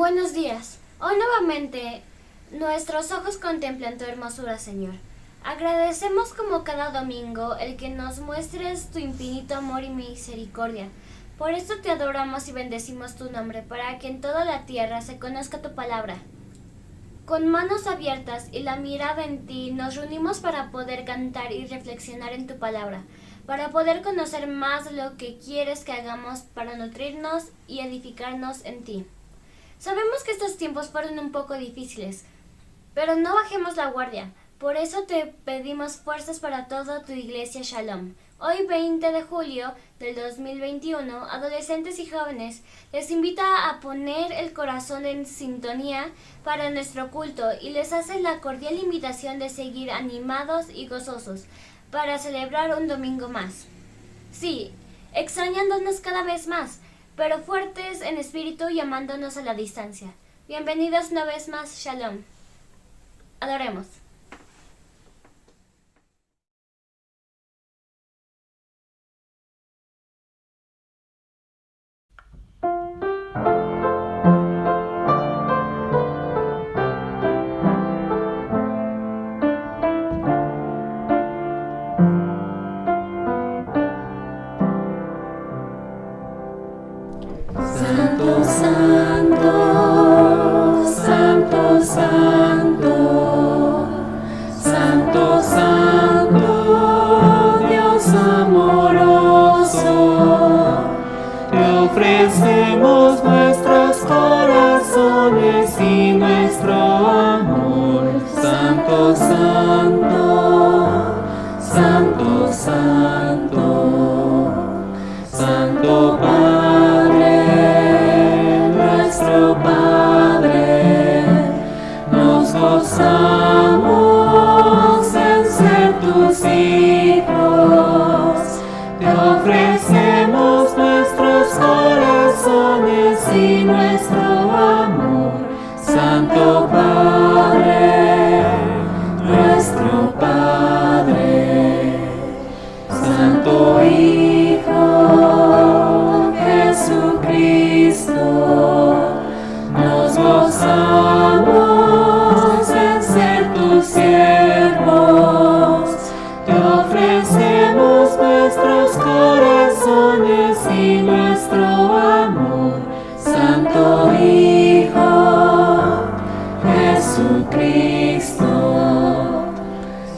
Buenos días. Hoy nuevamente nuestros ojos contemplan tu hermosura, Señor. Agradecemos como cada domingo el que nos muestres tu infinito amor y misericordia. Por esto te adoramos y bendecimos tu nombre, para que en toda la tierra se conozca tu palabra. Con manos abiertas y la mirada en ti, nos reunimos para poder cantar y reflexionar en tu palabra, para poder conocer más lo que quieres que hagamos para nutrirnos y edificarnos en ti. Sabemos que estos tiempos fueron un poco difíciles, pero no bajemos la guardia. Por eso te pedimos fuerzas para toda tu iglesia Shalom. Hoy 20 de julio del 2021, adolescentes y jóvenes, les invita a poner el corazón en sintonía para nuestro culto y les hace la cordial invitación de seguir animados y gozosos para celebrar un domingo más. Sí, extrañándonos cada vez más, pero fuertes en espíritu y amándonos a la distancia. Bienvenidos una vez más, Shalom. Adoremos. Santo, santo, santo, santo, santo, santo, Dios amoroso, te ofrecemos nuestros corazones y nuestro amor. Santo, santo, santo, santo, santo Padre, nuestro Padre, nos gozamos en ser tus hijos, te ofrecemos nuestros corazones y nuestro amor. Santo Padre, nuestro Padre, Santo Hijo Jesucristo, nos gozamos en ser tus siervos, te ofrecemos nuestros corazones y nuestro amor. Santo Hijo Jesucristo,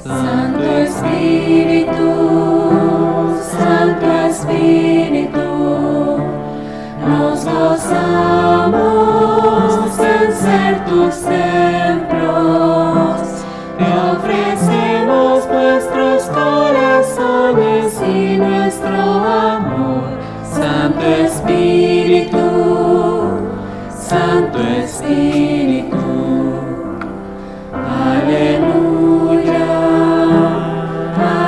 Santo Espíritu, Santo Espíritu, nos gozamos en ser tus templos, te ofrecemos nuestros corazones y nuestro amor. Santo Espíritu, Santo Espíritu, aleluya,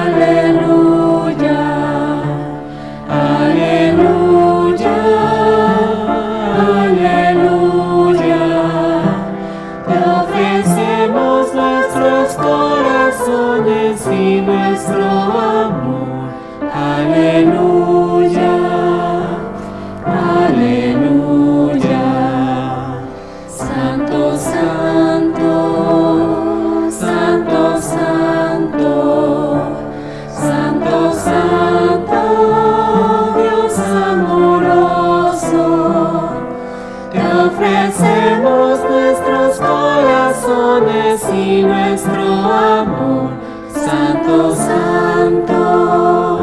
aleluya, aleluya, aleluya, te ofrecemos nuestros corazones y nuestro amor. Aleluya, aleluya, santo, santo, santo, santo, santo, santo, Dios amoroso, te ofrecemos nuestros corazones y nuestro amor. Santo, santo,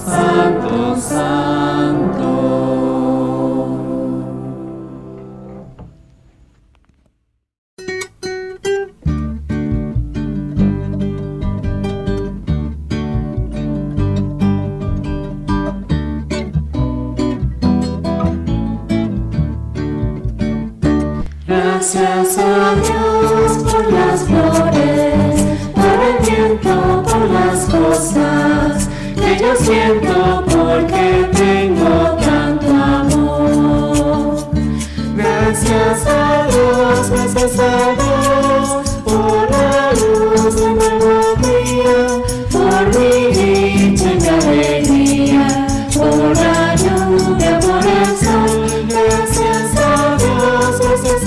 santo, santo. Gracias a Dios por las flores, por el viento, por las cosas que yo siento, porque tengo tanto amor. Gracias a Dios por la luz de nuevo día, por mi dicha y mi alegría, por la lluvia, por el sol. Gracias a Dios, gracias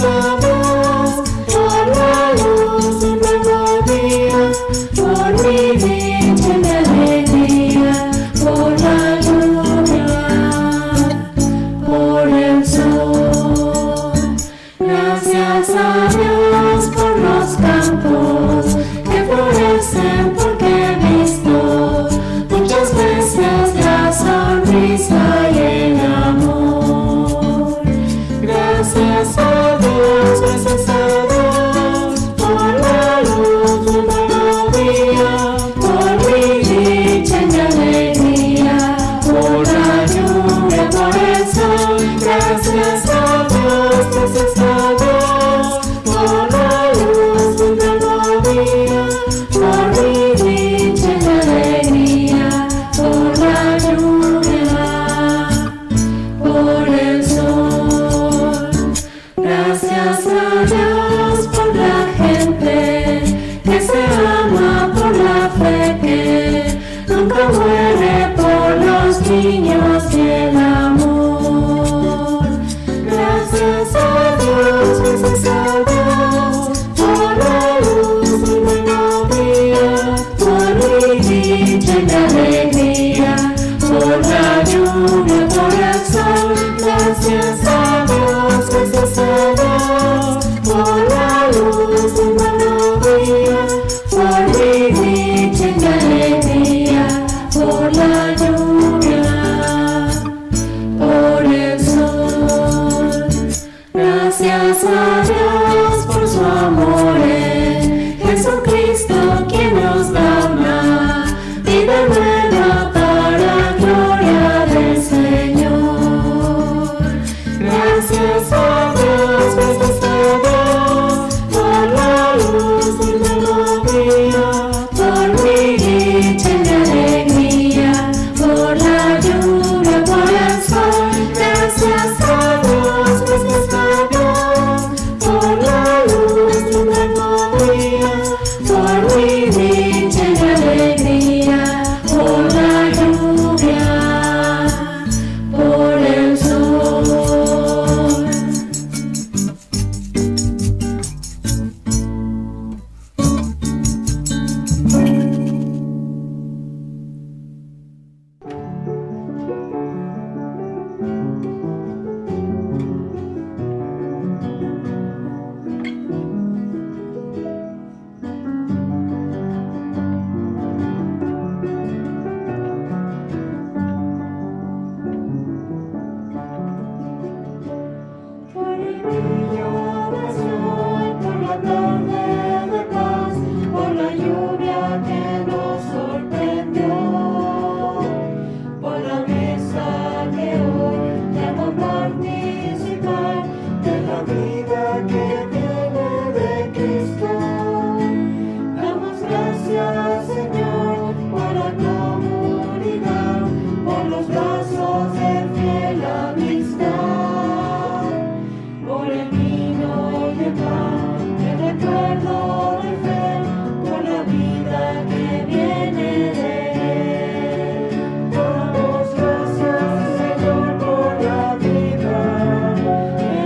y el amor. Gracias a Dios, por la luz de nuevo día, por mi dicha y mi alegría, por la lluvia, por el sol. Gracias a Dios, por la luz de nuevo día, por mi dicha y mi alegría, por la lluvia, por el sol. Gracias a Dios por la gente que se ama, por la fe que nunca muere, por los niños y el amor. Gracias a Dios, por la luz y mi novia, por mi dicha y mi alegría, por la lluvia, por el sol. Gracias a Dios, por la luz y mi novia, por mi dicha y mi alegría, por la lluvia, por el sol. Gracias a Dios por su amor en Jesucristo, quien nos da una vida nueva para gloria del Señor. Gracias a Dios, por la luz y mi novia, por mi dicha y mi alegría, por la lluvia, por el sol. Gracias a Dios, por la luz de mi novia, por mi dicha y mi alegría, por la lluvia, por el sol. Por el brillo del sol, por la tarde de paz, por la lluvia que nos sorprendió, por la mesa que hoy llamo participar de la vida que viene de Cristo. Damos gracias, Señor, por la comunidad, por los brazos de fiel amistad, por el vino y el pan, el recuerdo de fe, por la vida que viene de Él. Damos gracias, Señor, por la vida,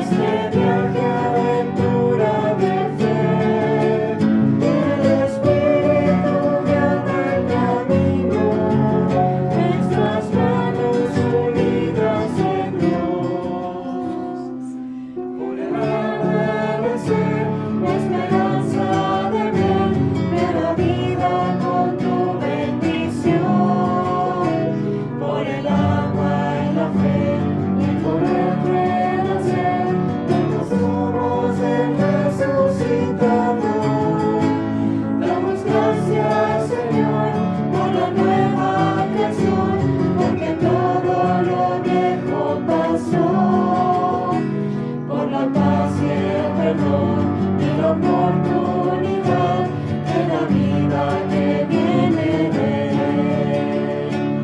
este viaje, aventura de fe. El Espíritu guiará el camino, nuestras manos unidas en Dios. Por el amanecer, la esperanza de ver, ver la vida con tu bendición. Por el agua y la fe, y por el renacer, juntos somos el resucitado. Damos gracias, Señor, por la nueva creación, porque todo lo viejo pasó, por la paz y el perdón y la oportunidad de la vida que viene de Él.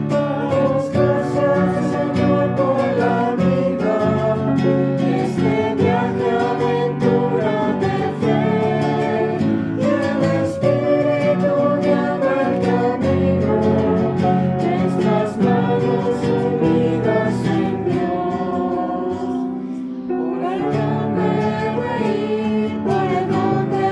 Damos gracias, Señor, por la vida, este viaje, aventura de fe, y el Espíritu guiará el camino, nuestras manos unidas en Dios. Por el don de reír, por el don de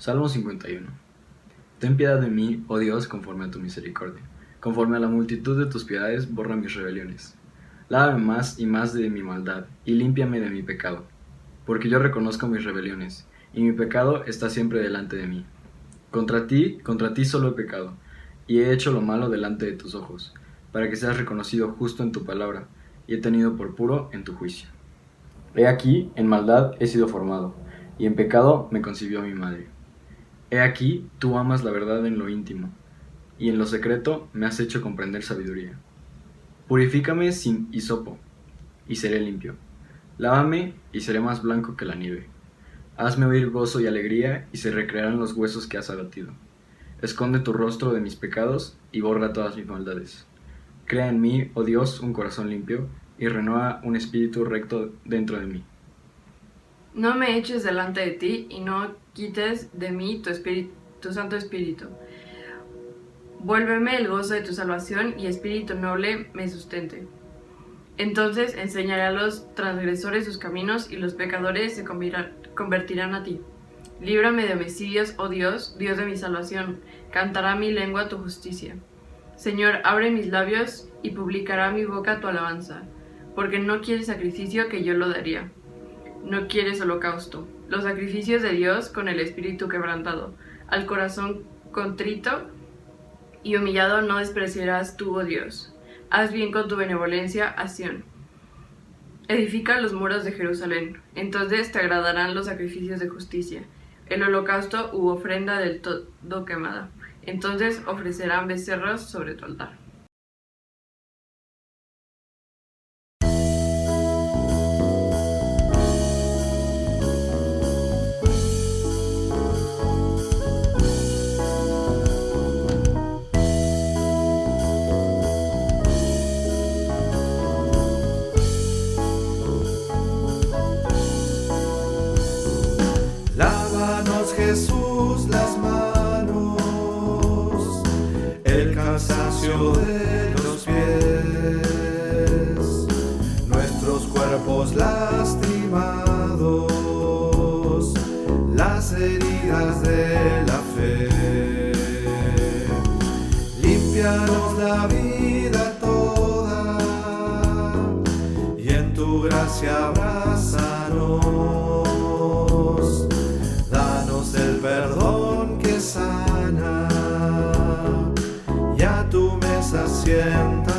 Salmo 51. Ten piedad de mí, oh Dios, conforme a tu misericordia. Conforme a la multitud de tus piedades, borra mis rebeliones. Lávame más y más de mi maldad, y límpiame de mi pecado. Porque yo reconozco mis rebeliones, y mi pecado está siempre delante de mí. Contra ti solo he pecado, y he hecho lo malo delante de tus ojos, para que seas reconocido justo en tu palabra, y he tenido por puro en tu juicio. He aquí, en maldad he sido formado, y en pecado me concibió mi madre. He aquí, tú amas la verdad en lo íntimo, y en lo secreto me has hecho comprender sabiduría. Purifícame sin hisopo, y seré limpio. Lávame, y seré más blanco que la nieve. Hazme oír gozo y alegría, y se recrearán los huesos que has abatido. Esconde tu rostro de mis pecados, y borra todas mis maldades. Crea en mí, oh Dios, un corazón limpio, y renueva un espíritu recto dentro de mí. No me eches delante de ti, y no quites de mí tu Santo Espíritu. Vuélveme el gozo de tu salvación, y espíritu noble me sustente. Entonces enseñaré a los transgresores sus caminos, y los pecadores se convertirán a ti. Líbrame de homicidios, oh Dios, Dios de mi salvación. Cantará mi lengua tu justicia. Señor, abre mis labios, y publicará mi boca tu alabanza. Porque no quieres sacrificio, que yo lo daría. No quieres holocausto. Los sacrificios de Dios con el espíritu quebrantado. Al corazón contrito y humillado no despreciarás tú, oh Dios. Haz bien con tu benevolencia a Sión. Edifica los muros de Jerusalén. Entonces te agradarán los sacrificios de justicia, el holocausto u ofrenda del todo quemada. Entonces ofrecerán becerros sobre tu altar. Lávanos, Jesús, las manos, el cansancio de los pies, nuestros cuerpos lastimados, las heridas de la fe. Límpianos la vida toda y en tu gracia abrázanos. El perdón que sana y a tu mesa siéntanos.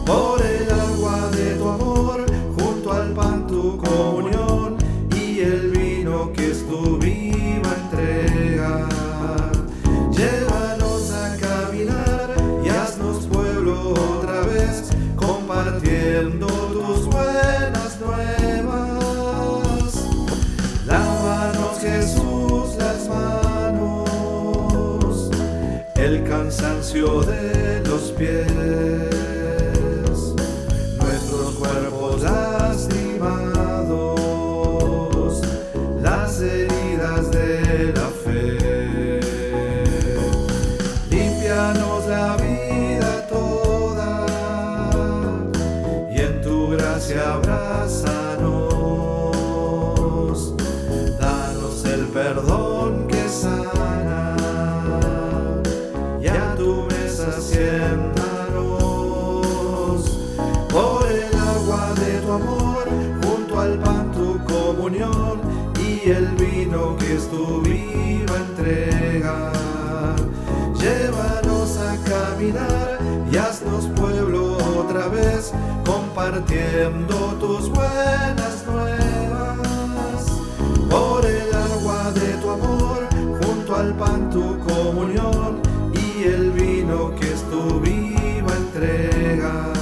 Por el agua de tu amor, junto al pan tu comunión y el vino que es tu viva entrega. Llévanos a caminar y haznos pueblo otra vez, compartiendo tus buenas nuevas. Lávanos, Jesús, las manos, el cansancio de los pies, nuestros cuerpos lastimados, las heridas de la fe. Límpianos la vida toda y en tu gracia abrázanos. El perdón que sana y a tu mesa siéntanos. Por el agua de tu amor, junto al pan tu comunión y el vino que es tu viva entrega. Llévanos a caminar y haznos pueblo otra vez, compartiendo tus buenas nuevas. Por el agua de tu amor, junto al pan tu comunión y el vino que es tu viva entrega.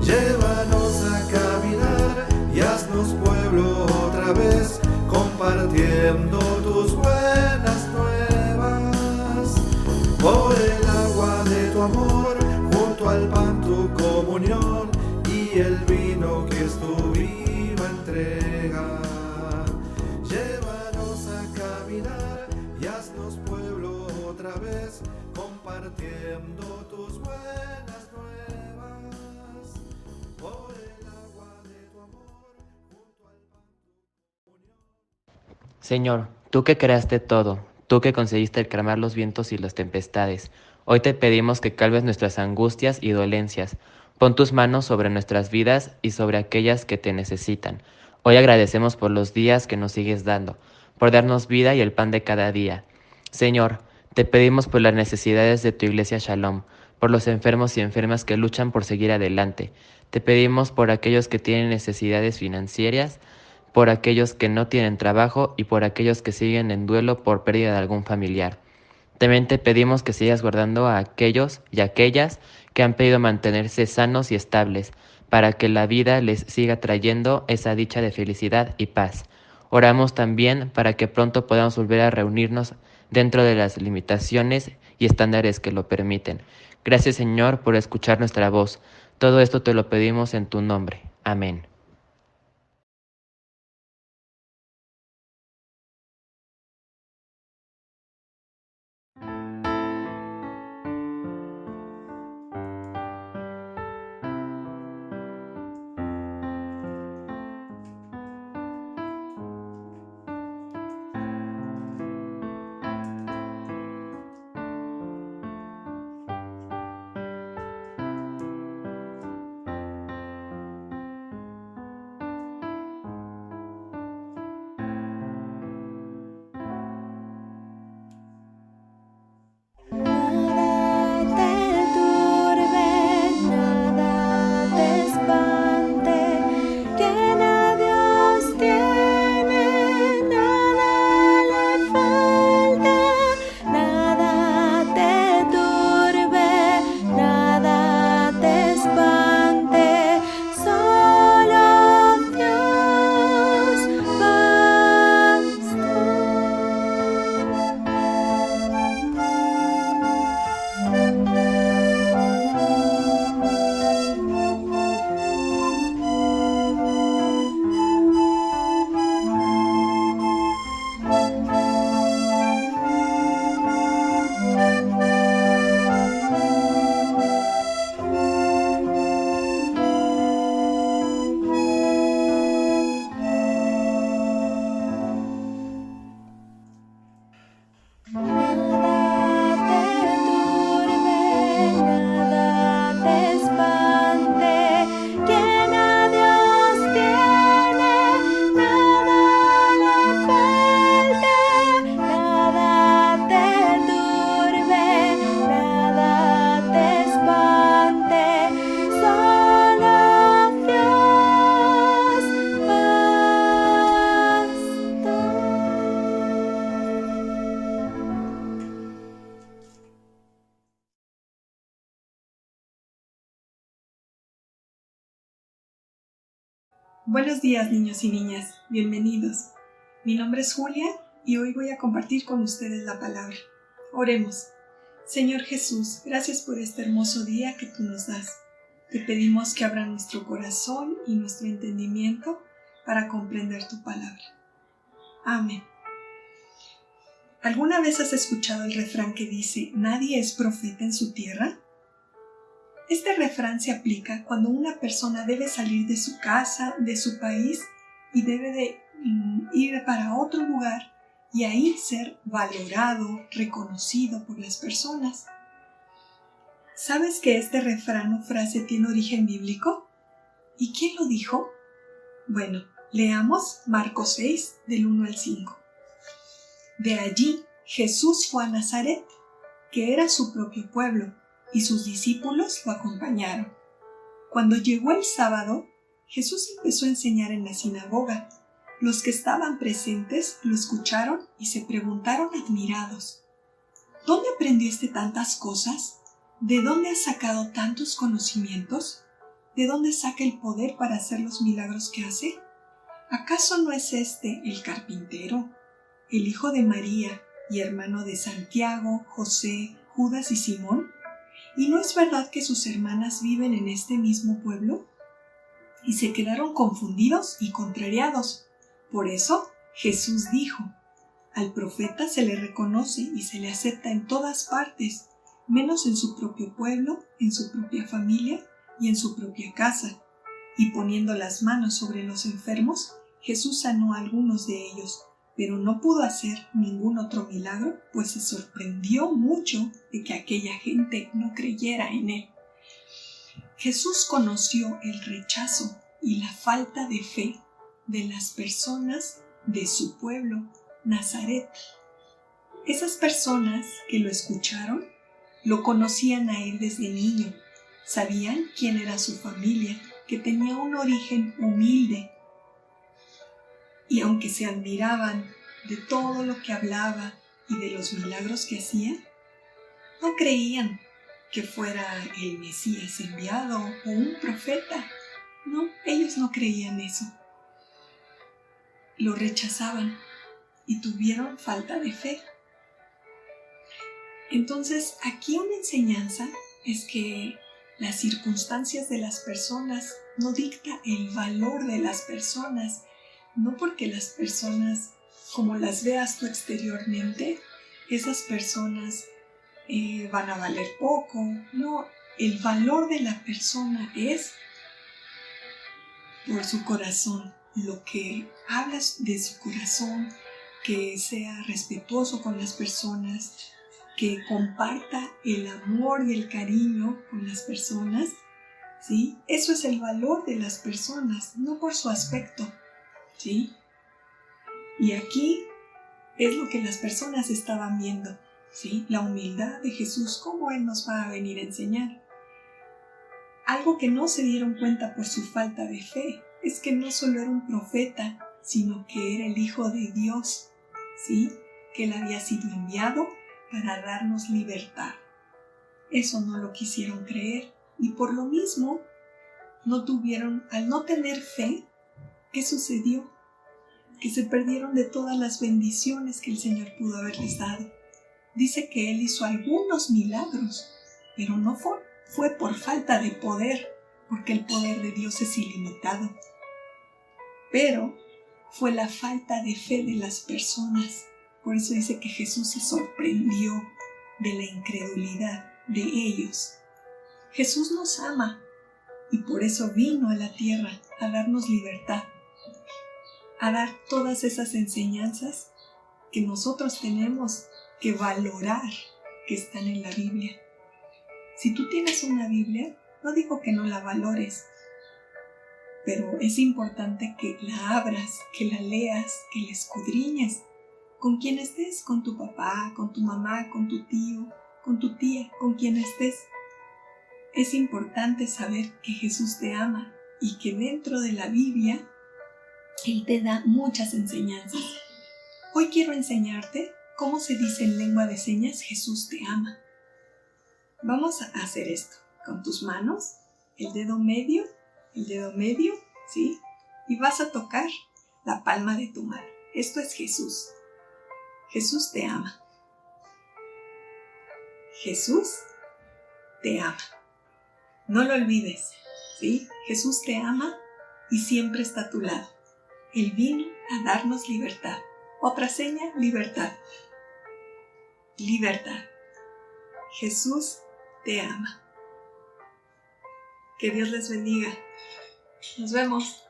Llévanos a caminar y haznos pueblo otra vez, compartiendo tus buenas nuevas. Por el agua de tu amor, junto al pan tu comunión y el vino que es tu viva entrega. Llévanos a caminar y haznos pueblo otra vez, compartiendo tus buenas nuevas. Por el agua de tu amor, junto al pan tu comunión. Señor, tú que creaste todo, tú que conseguiste el calmar los vientos y las tempestades, hoy te pedimos que calmes nuestras angustias y dolencias. Pon tus manos sobre nuestras vidas y sobre aquellas que te necesitan. Hoy agradecemos por los días que nos sigues dando, por darnos vida y el pan de cada día. Señor, te pedimos por las necesidades de tu iglesia Shalom, por los enfermos y enfermas que luchan por seguir adelante. Te pedimos por aquellos que tienen necesidades financieras, por aquellos que no tienen trabajo y por aquellos que siguen en duelo por pérdida de algún familiar. También te pedimos que sigas guardando a aquellos y aquellas que han pedido mantenerse sanos y estables, para que la vida les siga trayendo esa dicha de felicidad y paz. Oramos también para que pronto podamos volver a reunirnos dentro de las limitaciones y estándares que lo permiten. Gracias, Señor, por escuchar nuestra voz. Todo esto te lo pedimos en tu nombre. Amén. Buenos días, niños y niñas, bienvenidos. Mi nombre es Julia y hoy voy a compartir con ustedes la palabra. Oremos. Señor Jesús, gracias por este hermoso día que tú nos das. Te pedimos que abra nuestro corazón y nuestro entendimiento para comprender tu palabra. Amén. ¿Alguna vez has escuchado el refrán que dice, nadie es profeta en su tierra? Este refrán se aplica cuando una persona debe salir de su casa, de su país, y debe de ir para otro lugar y ahí ser valorado, reconocido por las personas. ¿Sabes que este refrán o frase tiene origen bíblico? ¿Y quién lo dijo? Bueno, leamos Marcos 6, del 1 al 5. De allí Jesús fue a Nazaret, que era su propio pueblo, y sus discípulos lo acompañaron. Cuando llegó el sábado, Jesús empezó a enseñar en la sinagoga. Los que estaban presentes lo escucharon y se preguntaron admirados, ¿dónde aprendiste tantas cosas? ¿De dónde has sacado tantos conocimientos? ¿De dónde saca el poder para hacer los milagros que hace? ¿Acaso no es este el carpintero, el hijo de María y hermano de Santiago, José, Judas y Simón? ¿Y no es verdad que sus hermanas viven en este mismo pueblo? Y se quedaron confundidos y contrariados. Por eso Jesús dijo, al profeta se le reconoce y se le acepta en todas partes, menos en su propio pueblo, en su propia familia y en su propia casa. Y poniendo las manos sobre los enfermos, Jesús sanó a algunos de ellos, pero no pudo hacer ningún otro milagro, pues se sorprendió mucho de que aquella gente no creyera en él. Jesús conoció el rechazo y la falta de fe de las personas de su pueblo, Nazaret. Esas personas que lo escucharon lo conocían a él desde niño, sabían quién era su familia, que tenía un origen humilde. Y aunque se admiraban de todo lo que hablaba y de los milagros que hacía, no creían que fuera el Mesías enviado o un profeta. No, ellos no creían eso. Lo rechazaban y tuvieron falta de fe. Entonces, aquí una enseñanza es que las circunstancias de las personas no dicta el valor de las personas, no porque las personas, como las veas tú exteriormente, esas personas van a valer poco. No, el valor de la persona es por su corazón, lo que hablas de su corazón, que sea respetuoso con las personas, que comparta el amor y el cariño con las personas, ¿sí? Eso es el valor de las personas, no por su aspecto, ¿sí? Y aquí es lo que las personas estaban viendo, ¿sí? La humildad de Jesús, cómo Él nos va a venir a enseñar. Algo que no se dieron cuenta por su falta de fe es que no solo era un profeta, sino que era el Hijo de Dios, ¿sí? Que Él había sido enviado para darnos libertad. Eso no lo quisieron creer y por lo mismo al no tener fe, ¿qué sucedió? Que se perdieron de todas las bendiciones que el Señor pudo haberles dado. Dice que Él hizo algunos milagros, pero no fue por falta de poder, porque el poder de Dios es ilimitado. Pero fue la falta de fe de las personas. Por eso dice que Jesús se sorprendió de la incredulidad de ellos. Jesús nos ama y por eso vino a la tierra a darnos libertad, a dar todas esas enseñanzas que nosotros tenemos que valorar, que están en la Biblia. Si tú tienes una Biblia, no digo que no la valores, pero es importante que la abras, que la leas, que la escudriñes, con quien estés, con tu papá, con tu mamá, con tu tío, con tu tía, con quien estés. Es importante saber que Jesús te ama y que dentro de la Biblia Él te da muchas enseñanzas. Hoy quiero enseñarte cómo se dice en lengua de señas Jesús te ama. Vamos a hacer esto con tus manos, el dedo medio, ¿sí? Y vas a tocar la palma de tu mano. Esto es Jesús. Jesús te ama. Jesús te ama. No lo olvides, ¿sí? Jesús te ama y siempre está a tu lado. Él vino a darnos libertad. Otra seña, libertad. Libertad. Jesús te ama. Que Dios les bendiga. Nos vemos.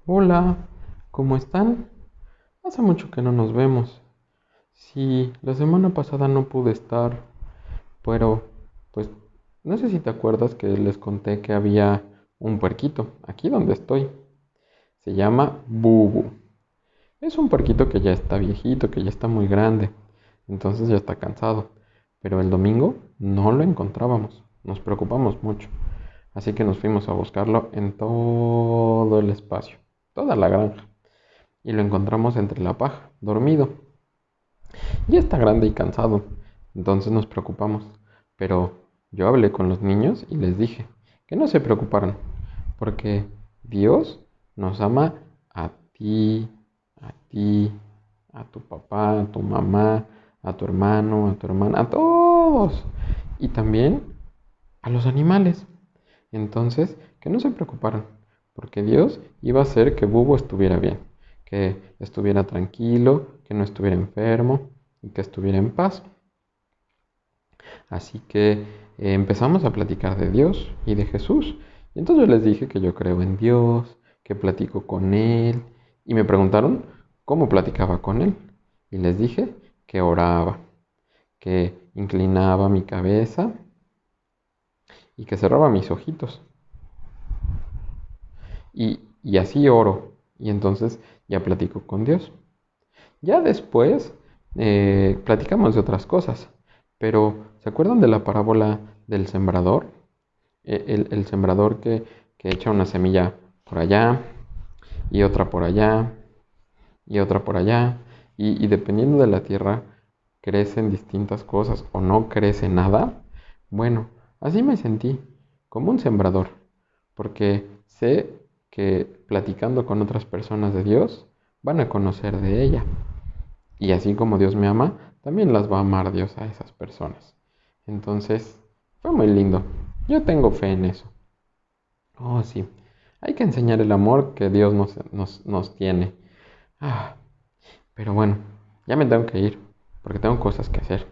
Hola, ¿cómo están? Hace mucho que no nos vemos. Sí, la semana pasada no pude estar, pero pues no sé si te acuerdas que les conté que había un puerquito aquí donde estoy. Se llama Bubu. Es un puerquito que ya está viejito, que ya está muy grande, entonces ya está cansado. Pero el domingo no lo encontrábamos, nos preocupamos mucho. Así que nos fuimos a buscarlo en todo el espacio, toda la granja. Y lo encontramos entre la paja, dormido. Ya está grande y cansado, entonces nos preocupamos. Pero yo hablé con los niños y les dije que no se preocuparan, porque Dios nos ama a ti, a tu papá, a tu mamá, a tu hermano, a tu hermana, a todos. Y también a los animales. Entonces, que no se preocuparan, porque Dios iba a hacer que Bubu estuviera bien, que estuviera tranquilo, que no estuviera enfermo y que estuviera en paz. Así que empezamos a platicar de Dios y de Jesús Y entonces yo les dije que yo creo en Dios, que platico con Él. Y me preguntaron cómo platicaba con Él. Y les dije que oraba, que inclinaba mi cabeza y que cerraba mis ojitos. Y así oro. Y entonces ya platico con Dios. Ya después platicamos de otras cosas. Pero, ¿se acuerdan de la parábola del sembrador? El sembrador que echa una semilla por allá y otra por allá y otra por allá. Y dependiendo de la tierra, crecen distintas cosas o no crece nada. Bueno, así me sentí, como un sembrador, porque sé que platicando con otras personas de Dios, van a conocer de ella. Y así como Dios me ama, también las va a amar Dios a esas personas. Entonces, fue muy lindo. Yo tengo fe en eso. Oh, sí. Hay que enseñar el amor que Dios nos tiene. Ah, pero bueno, ya me tengo que ir, porque tengo cosas que hacer.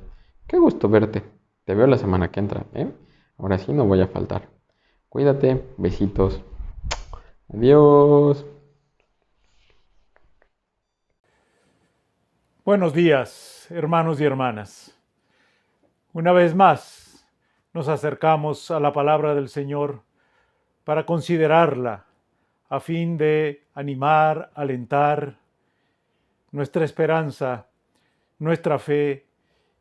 Qué gusto verte. Te veo la semana que entra, ¿eh? Ahora sí no voy a faltar. Cuídate, besitos. Adiós. Buenos días, hermanos y hermanas. Una vez más nos acercamos a la palabra del Señor para considerarla a fin de animar, alentar nuestra esperanza, nuestra fe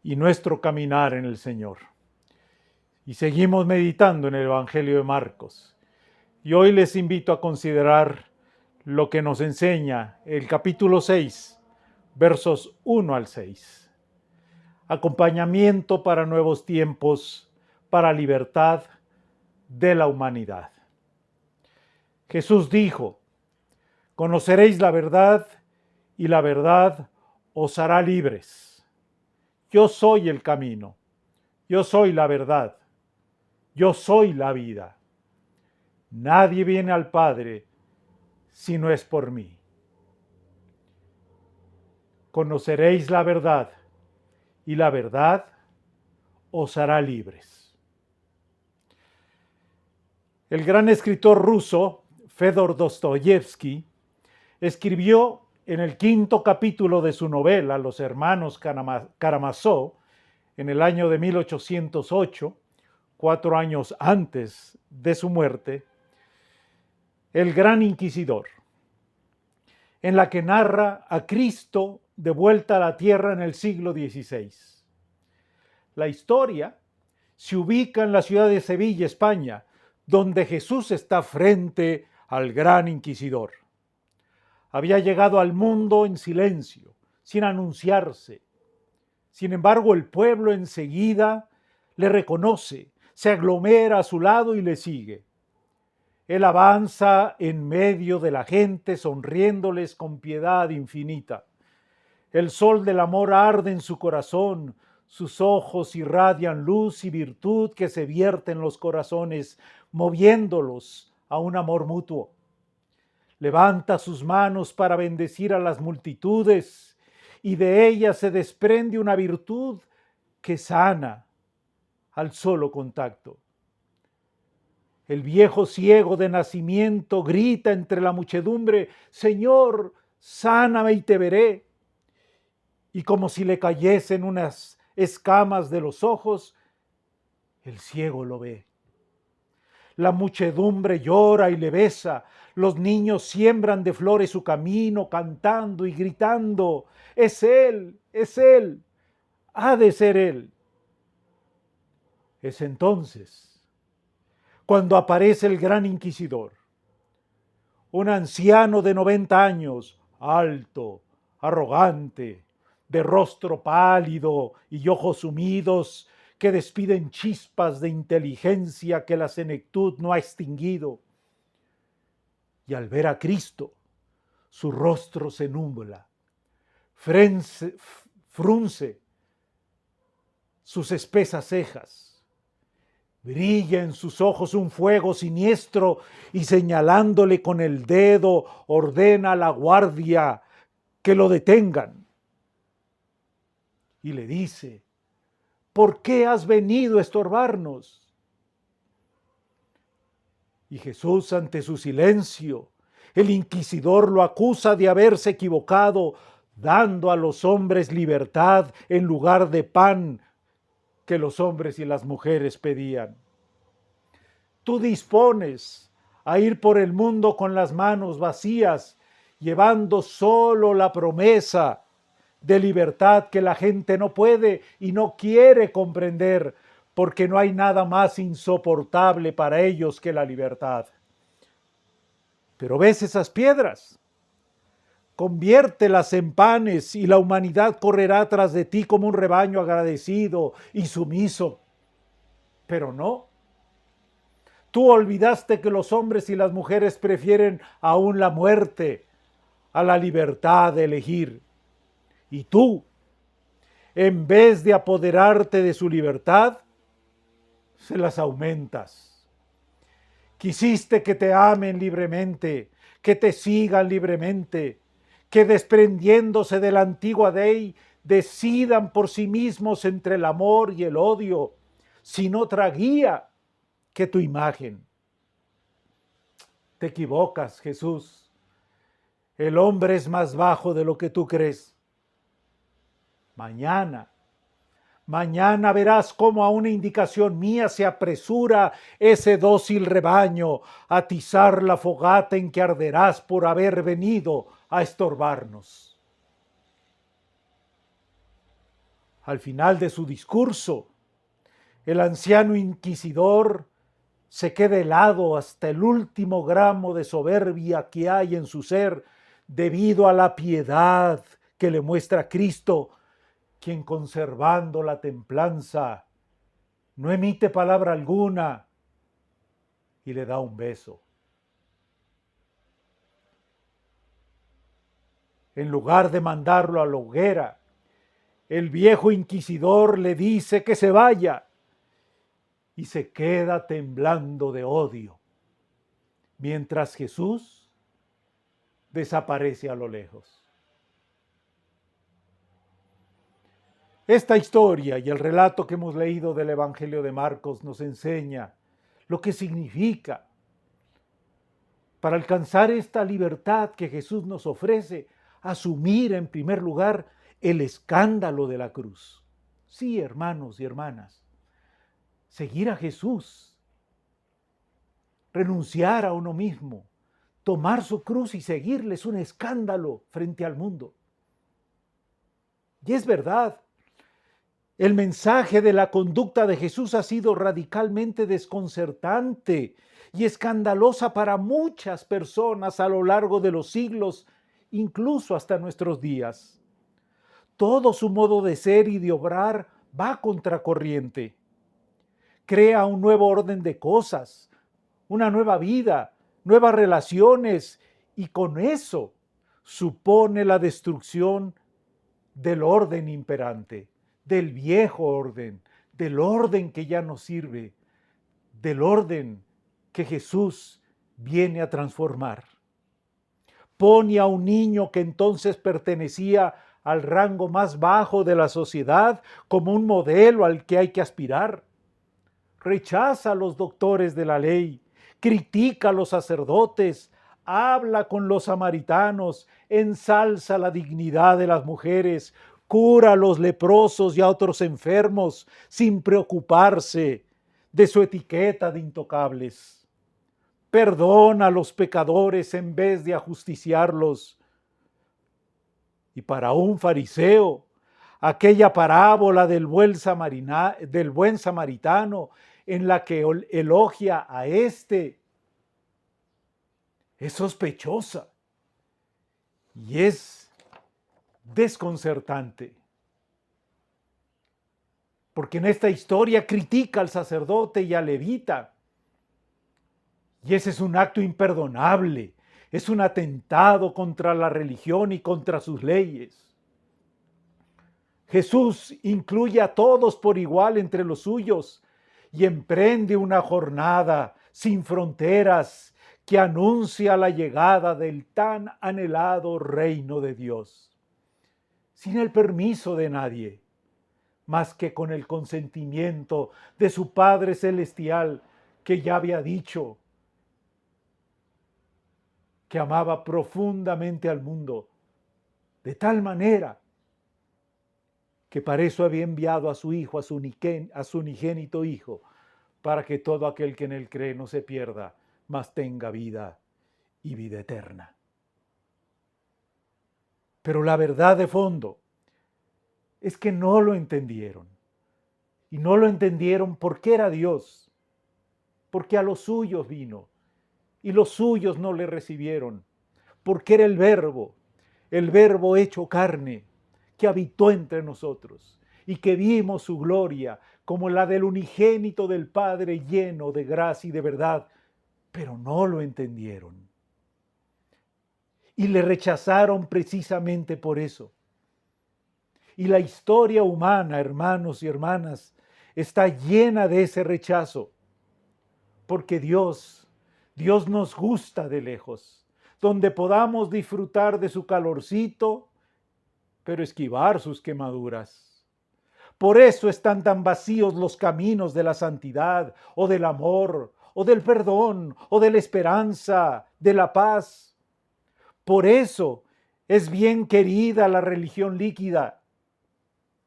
y nuestro caminar en el Señor. Y seguimos meditando en el Evangelio de Marcos. Y hoy les invito a considerar lo que nos enseña el capítulo 6, versos 1 al 6. Acompañamiento para nuevos tiempos, para libertad de la humanidad. Jesús dijo: conoceréis la verdad y la verdad os hará libres. Yo soy el camino, yo soy la verdad, yo soy la vida. Nadie viene al Padre si no es por mí. Conoceréis la verdad y la verdad os hará libres. El gran escritor ruso Fedor Dostoyevsky escribió en el 5º capítulo de su novela Los hermanos Karamazov, en el año de 1808, 4 años antes de su muerte, El Gran Inquisidor, en la que narra a Cristo de vuelta a la tierra en el siglo XVI. La historia se ubica en la ciudad de Sevilla, España, donde Jesús está frente al Gran Inquisidor. Había llegado al mundo en silencio, sin anunciarse. Sin embargo, el pueblo enseguida le reconoce, se aglomera a su lado y le sigue. Él avanza en medio de la gente, sonriéndoles con piedad infinita. El sol del amor arde en su corazón, sus ojos irradian luz y virtud que se vierte en los corazones, moviéndolos a un amor mutuo. Levanta sus manos para bendecir a las multitudes y de ellas se desprende una virtud que sana al solo contacto. El viejo ciego de nacimiento grita entre la muchedumbre: Señor, sáname y te veré. Y como si le cayesen unas escamas de los ojos, el ciego lo ve. La muchedumbre llora y le besa. Los niños siembran de flores su camino, cantando y gritando: es Él, ha de ser Él. Es entonces cuando aparece el Gran Inquisidor, un anciano de 90 años, alto, arrogante, de rostro pálido y ojos sumidos, que despiden chispas de inteligencia que la senectud no ha extinguido. Y al ver a Cristo, su rostro se nubla, frunce sus espesas cejas, brilla en sus ojos un fuego siniestro y señalándole con el dedo ordena a la guardia que lo detengan. Y le dice: ¿por qué has venido a estorbarnos? Y Jesús, ante su silencio, el inquisidor lo acusa de haberse equivocado, dando a los hombres libertad en lugar de pan que los hombres y las mujeres pedían. Tú dispones a ir por el mundo con las manos vacías, llevando solo la promesa de libertad que la gente no puede y no quiere comprender, porque no hay nada más insoportable para ellos que la libertad. Pero ves esas piedras, conviértelas en panes y la humanidad correrá tras de ti como un rebaño agradecido y sumiso. Pero no. Tú olvidaste que los hombres y las mujeres prefieren aún la muerte a la libertad de elegir. Y tú, en vez de apoderarte de su libertad, se las aumentas. Quisiste que te amen libremente, que te sigan libremente, que desprendiéndose de la antigua ley decidan por sí mismos entre el amor y el odio, sin otra guía que tu imagen. Te equivocas, Jesús. El hombre es más bajo de lo que tú crees. Mañana verás cómo a una indicación mía se apresura ese dócil rebaño a atizar la fogata en que arderás por haber venido a estorbarnos. Al final de su discurso, el anciano inquisidor se queda helado hasta el último gramo de soberbia que hay en su ser debido a la piedad que le muestra Cristo, quien conservando la templanza no emite palabra alguna y le da un beso. En lugar de mandarlo a la hoguera, el viejo inquisidor le dice que se vaya y se queda temblando de odio, mientras Jesús desaparece a lo lejos. Esta historia y el relato que hemos leído del Evangelio de Marcos nos enseña lo que significa para alcanzar esta libertad que Jesús nos ofrece, asumir en primer lugar el escándalo de la cruz. Sí, hermanos y hermanas, seguir a Jesús, renunciar a uno mismo, tomar su cruz y seguirle es un escándalo frente al mundo. Y es verdad, el mensaje de la conducta de Jesús ha sido radicalmente desconcertante y escandalosa para muchas personas a lo largo de los siglos, incluso hasta nuestros días. Todo su modo de ser y de obrar va contracorriente. Crea un nuevo orden de cosas, una nueva vida, nuevas relaciones, y con eso supone la destrucción del orden imperante, del viejo orden, del orden que ya no sirve, del orden que Jesús viene a transformar. Pone a un niño que entonces pertenecía al rango más bajo de la sociedad como un modelo al que hay que aspirar. Rechaza a los doctores de la ley, critica a los sacerdotes, habla con los samaritanos, ensalza la dignidad de las mujeres, cura a los leprosos y a otros enfermos sin preocuparse de su etiqueta de intocables. Perdona a los pecadores en vez de ajusticiarlos. Y para un fariseo, aquella parábola del buen samaritano en la que elogia a este es sospechosa y es desconcertante, porque en esta historia critica al sacerdote y al levita, y ese es un acto imperdonable, es un atentado contra la religión y contra sus leyes. Jesús incluye a todos por igual entre los suyos y emprende una jornada sin fronteras que anuncia la llegada del tan anhelado reino de Dios, sin el permiso de nadie, más que con el consentimiento de su Padre Celestial, que ya había dicho que amaba profundamente al mundo, de tal manera que para eso había enviado a su Hijo, a su unigénito Hijo, para que todo aquel que en él cree no se pierda, mas tenga vida y vida eterna. Pero la verdad de fondo es que no lo entendieron. Y no lo entendieron porque era Dios, porque a los suyos vino, y los suyos no le recibieron, porque era el Verbo hecho carne, que habitó entre nosotros, y que vimos su gloria como la del unigénito del Padre, lleno de gracia y de verdad, pero no lo entendieron. Y le rechazaron precisamente por eso. Y la historia humana, hermanos y hermanas, está llena de ese rechazo, porque Dios nos gusta de lejos, donde podamos disfrutar de su calorcito, pero esquivar sus quemaduras. Por eso están tan vacíos los caminos de la santidad, o del amor, o del perdón, o de la esperanza, de la paz. Por eso es bien querida la religión líquida,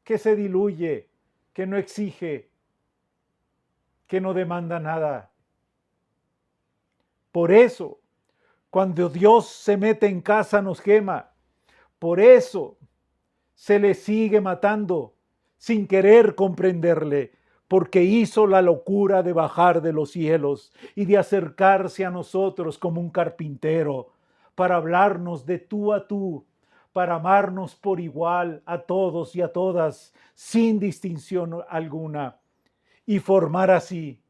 que se diluye, que no exige, que no demanda nada. Por eso, cuando Dios se mete en casa nos quema. Por eso se le sigue matando sin querer comprenderle, porque hizo la locura de bajar de los cielos y de acercarse a nosotros como un carpintero para hablarnos de tú a tú, para amarnos por igual a todos y a todas, sin distinción alguna, y formar así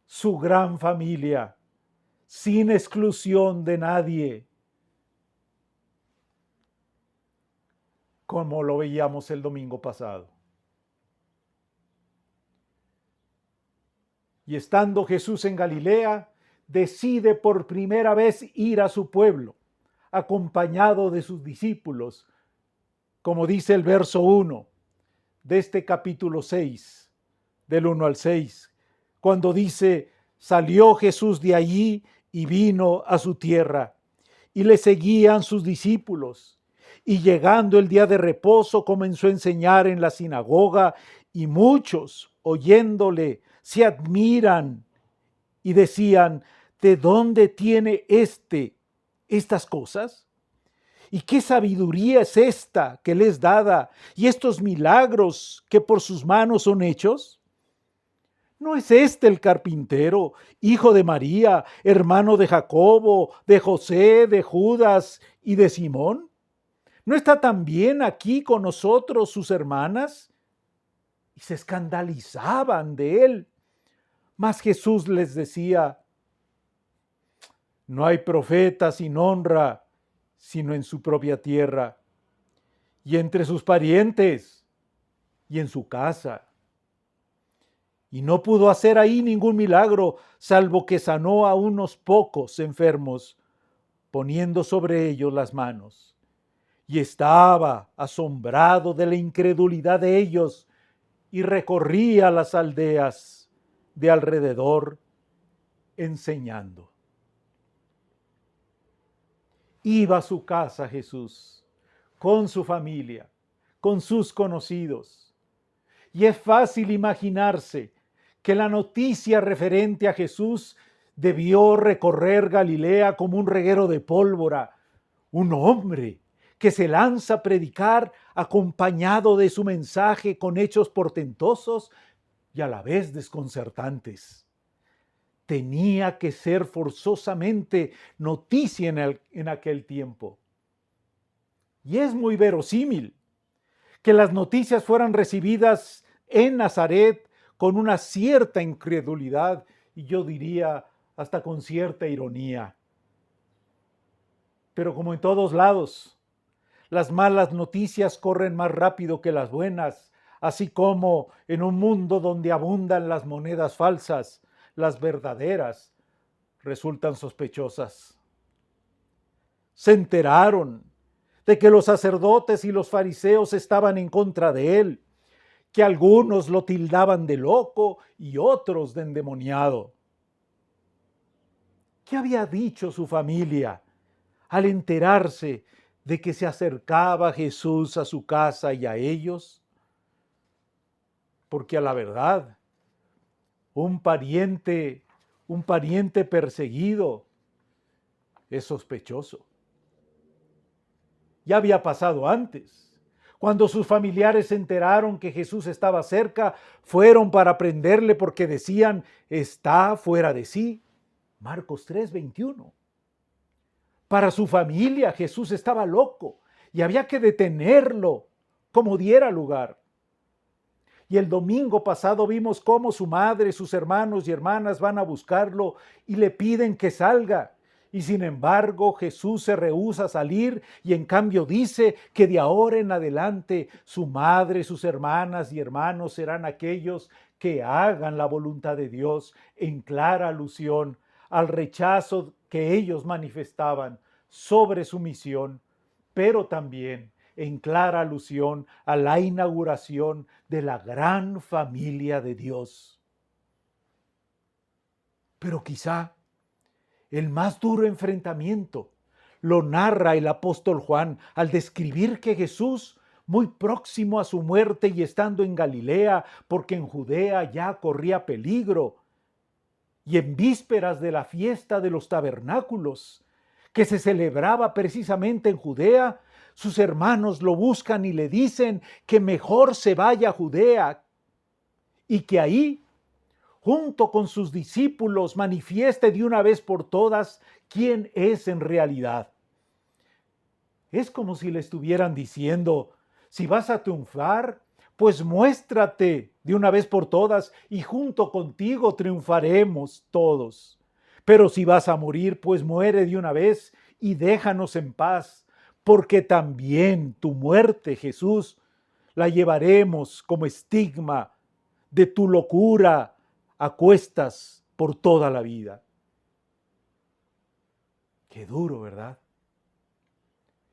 su gran familia, sin exclusión de nadie, como lo veíamos el domingo pasado. Y estando Jesús en Galilea, decide por primera vez ir a su pueblo, acompañado de sus discípulos, como dice el verso 1 de este capítulo 6, del 1 al 6, cuando dice: salió Jesús de allí y vino a su tierra, y le seguían sus discípulos. Y llegando el día de reposo, comenzó a enseñar en la sinagoga, y muchos, oyéndole, se admiran y decían: ¿de dónde tiene estas cosas? ¿Y qué sabiduría es esta que le es dada? ¿Y estos milagros que por sus manos son hechos? ¿No es este el carpintero, hijo de María, hermano de Jacobo, de José, de Judas y de Simón? ¿No está también aquí con nosotros sus hermanas? Y se escandalizaban de él. Mas Jesús les decía: no hay profeta sin honra, sino en su propia tierra, y entre sus parientes, y en su casa. Y no pudo hacer ahí ningún milagro, salvo que sanó a unos pocos enfermos, poniendo sobre ellos las manos. Y estaba asombrado de la incredulidad de ellos, y recorría las aldeas de alrededor, enseñando. Iba a su casa Jesús, con su familia, con sus conocidos. Y es fácil imaginarse que la noticia referente a Jesús debió recorrer Galilea como un reguero de pólvora. Un hombre que se lanza a predicar acompañado de su mensaje con hechos portentosos y a la vez desconcertantes. Tenía que ser forzosamente noticia en aquel tiempo. Y es muy verosímil que las noticias fueran recibidas en Nazaret con una cierta incredulidad y yo diría hasta con cierta ironía. Pero como en todos lados, las malas noticias corren más rápido que las buenas, así como en un mundo donde abundan las monedas falsas, las verdaderas resultan sospechosas. Se enteraron de que los sacerdotes y los fariseos estaban en contra de él, que algunos lo tildaban de loco y otros de endemoniado. ¿Qué había dicho su familia al enterarse de que se acercaba Jesús a su casa y a ellos? Porque a la verdad, un pariente perseguido es sospechoso. Ya había pasado antes. Cuando sus familiares se enteraron que Jesús estaba cerca, fueron para prenderle porque decían, está fuera de sí. Marcos 3:21. Para su familia Jesús estaba loco y había que detenerlo como diera lugar. Y el domingo pasado vimos cómo su madre, sus hermanos y hermanas van a buscarlo y le piden que salga. Y sin embargo, Jesús se rehúsa a salir y en cambio dice que de ahora en adelante su madre, sus hermanas y hermanos serán aquellos que hagan la voluntad de Dios, en clara alusión al rechazo que ellos manifestaban sobre su misión, pero también en clara alusión a la inauguración de la gran familia de Dios. Pero quizá el más duro enfrentamiento lo narra el apóstol Juan al describir que Jesús, muy próximo a su muerte y estando en Galilea, porque en Judea ya corría peligro, y en vísperas de la fiesta de los tabernáculos, que se celebraba precisamente en Judea, sus hermanos lo buscan y le dicen que mejor se vaya a Judea y que ahí, junto con sus discípulos, manifieste de una vez por todas quién es en realidad. Es como si le estuvieran diciendo, si vas a triunfar, pues muéstrate de una vez por todas y junto contigo triunfaremos todos. Pero si vas a morir, pues muere de una vez y déjanos en paz, porque también tu muerte, Jesús, la llevaremos como estigma de tu locura a cuestas por toda la vida. Qué duro, ¿verdad?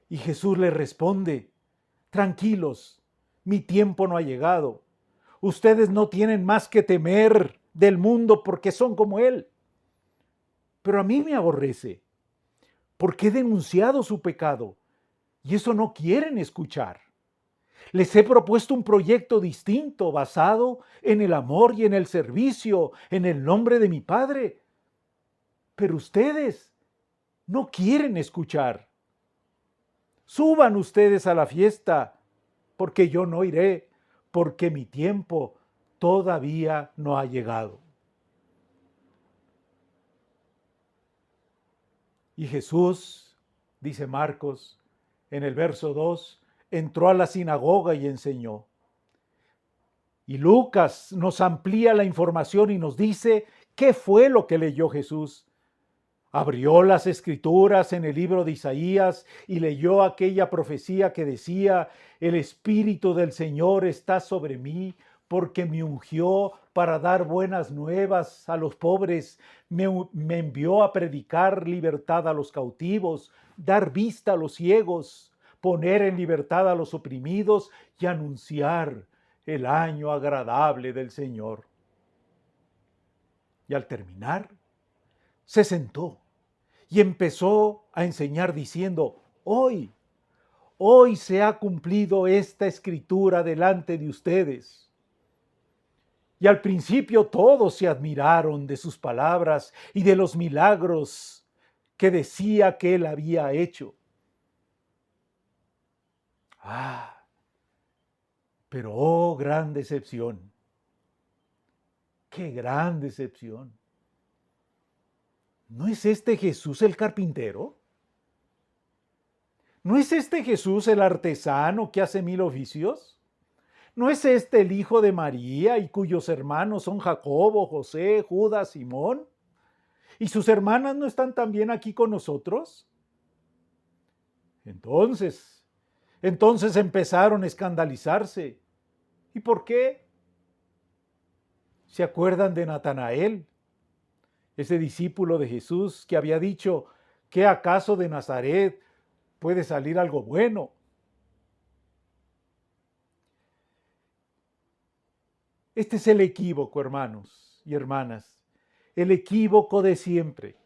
Y Jesús le responde, tranquilos, mi tiempo no ha llegado. Ustedes no tienen más que temer del mundo porque son como Él. Pero a mí me aborrece, porque he denunciado su pecado y eso no quieren escuchar. Les he propuesto un proyecto distinto basado en el amor y en el servicio, en el nombre de mi Padre. Pero ustedes no quieren escuchar. Suban ustedes a la fiesta, porque yo no iré, porque mi tiempo todavía no ha llegado. Y Jesús, dice Marcos, en el verso 2, entró a la sinagoga y enseñó. Y Lucas nos amplía la información y nos dice qué fue lo que leyó Jesús. Abrió las escrituras en el libro de Isaías y leyó aquella profecía que decía, el Espíritu del Señor está sobre mí porque me ungió para dar buenas nuevas a los pobres, me envió a predicar libertad a los cautivos, dar vista a los ciegos, poner en libertad a los oprimidos y anunciar el año agradable del Señor. Y al terminar, se sentó y empezó a enseñar diciendo, hoy se ha cumplido esta escritura delante de ustedes. Y al principio todos se admiraron de sus palabras y de los milagros que decía que él había hecho. Pero oh, gran decepción. ¡Qué gran decepción! ¿No es este Jesús el carpintero? ¿No es este Jesús el artesano que hace 1000 oficios? ¿No es este el hijo de María y cuyos hermanos son Jacobo, José, Judas, Simón? ¿Y sus hermanas no están también aquí con nosotros? Entonces empezaron a escandalizarse. ¿Y por qué? ¿Se acuerdan de Natanael, ese discípulo de Jesús que había dicho, ¿qué acaso de Nazaret puede salir algo bueno? Este es el equívoco, hermanos y hermanas, el equívoco de siempre.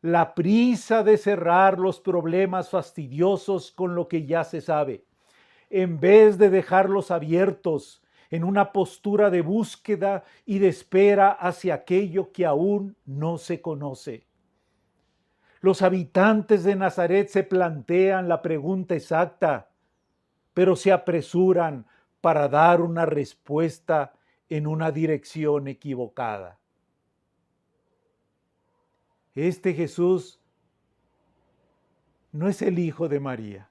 la prisa de cerrar los problemas fastidiosos con lo que ya se sabe, en vez de dejarlos abiertos en una postura de búsqueda y de espera hacia aquello que aún no se conoce. Los habitantes de Nazaret se plantean la pregunta exacta, pero se apresuran para dar una respuesta en una dirección equivocada. Este Jesús no es el hijo de María.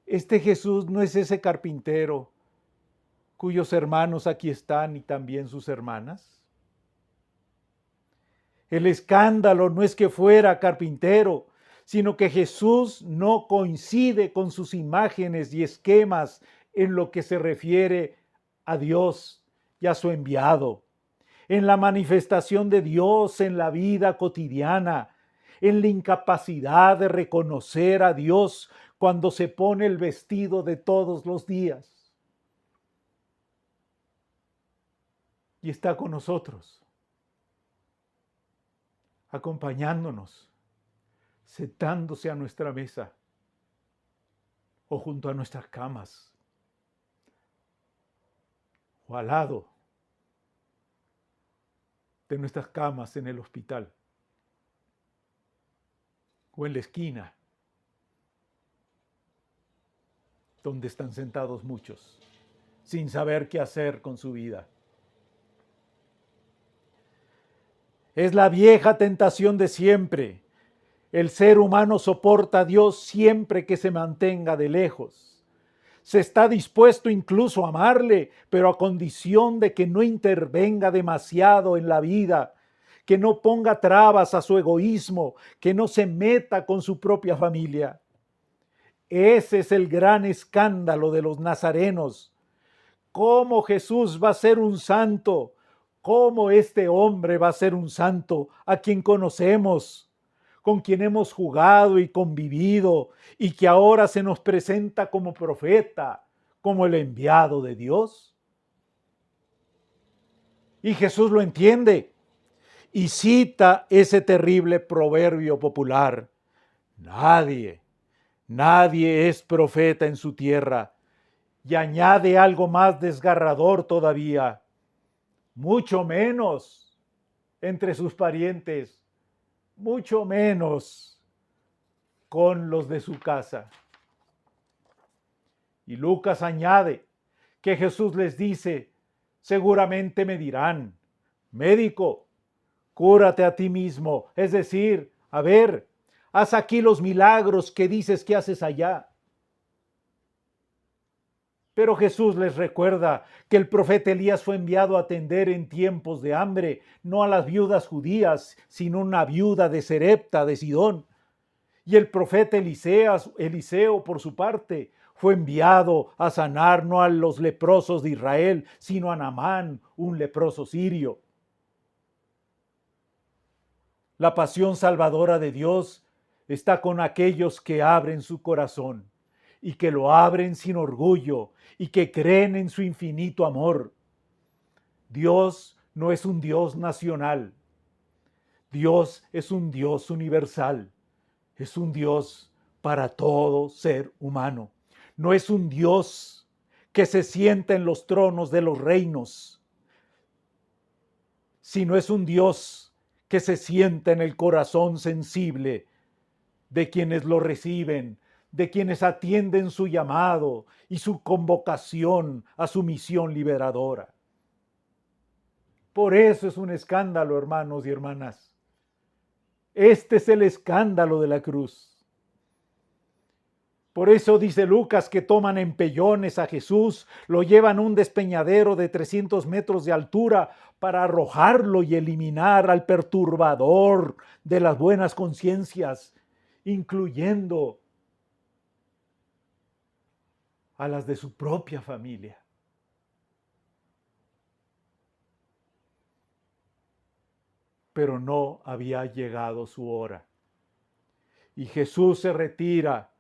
Este Jesús no es ese carpintero cuyos hermanos aquí están y también sus hermanas. El escándalo no es que fuera carpintero, sino que Jesús no coincide con sus imágenes y esquemas en lo que se refiere a Dios y a su enviado, en la manifestación de Dios en la vida cotidiana, en la incapacidad de reconocer a Dios cuando se pone el vestido de todos los días. Y está con nosotros, acompañándonos, sentándose a nuestra mesa o junto a nuestras camas o al lado de nuestras camas en el hospital o en la esquina donde están sentados muchos sin saber qué hacer con su vida. Es la vieja tentación de siempre. El ser humano soporta a Dios siempre que se mantenga de lejos. Se está dispuesto incluso a amarle, pero a condición de que no intervenga demasiado en la vida, que no ponga trabas a su egoísmo, que no se meta con su propia familia. Ese es el gran escándalo de los nazarenos. ¿Cómo Jesús va a ser un santo? ¿Cómo este hombre va a ser un santo a quien conocemos, con quien hemos jugado y convivido y que ahora se nos presenta como profeta, como el enviado de Dios? Y Jesús lo entiende y cita ese terrible proverbio popular: nadie es profeta en su tierra, y añade algo más desgarrador todavía: mucho menos entre sus parientes, mucho menos con los de su casa. Y Lucas añade que Jesús les dice: seguramente me dirán, médico, cúrate a ti mismo, es decir, a ver, haz aquí los milagros que dices que haces allá. Pero Jesús les recuerda que el profeta Elías fue enviado a atender en tiempos de hambre, no a las viudas judías, sino una viuda de Serepta de Sidón. Y el profeta Eliseo, por su parte, fue enviado a sanar no a los leprosos de Israel, sino a Naamán, un leproso sirio. La pasión salvadora de Dios está con aquellos que abren su corazón y que lo abren sin orgullo y que creen en su infinito amor. Dios no es un Dios nacional. Dios es un Dios universal. Es un Dios para todo ser humano. No es un Dios que se sienta en los tronos de los reinos, sino es un Dios que se sienta en el corazón sensible de quienes lo reciben, de quienes atienden su llamado y su convocación a su misión liberadora. Por eso es un escándalo, hermanos y hermanas. Este es el escándalo de la cruz. Por eso dice Lucas que toman en pellones a Jesús, lo llevan a un despeñadero de 300 metros de altura para arrojarlo y eliminar al perturbador de las buenas conciencias, incluyendo a las de su propia familia. Pero no había llegado su hora. Y Jesús se retira,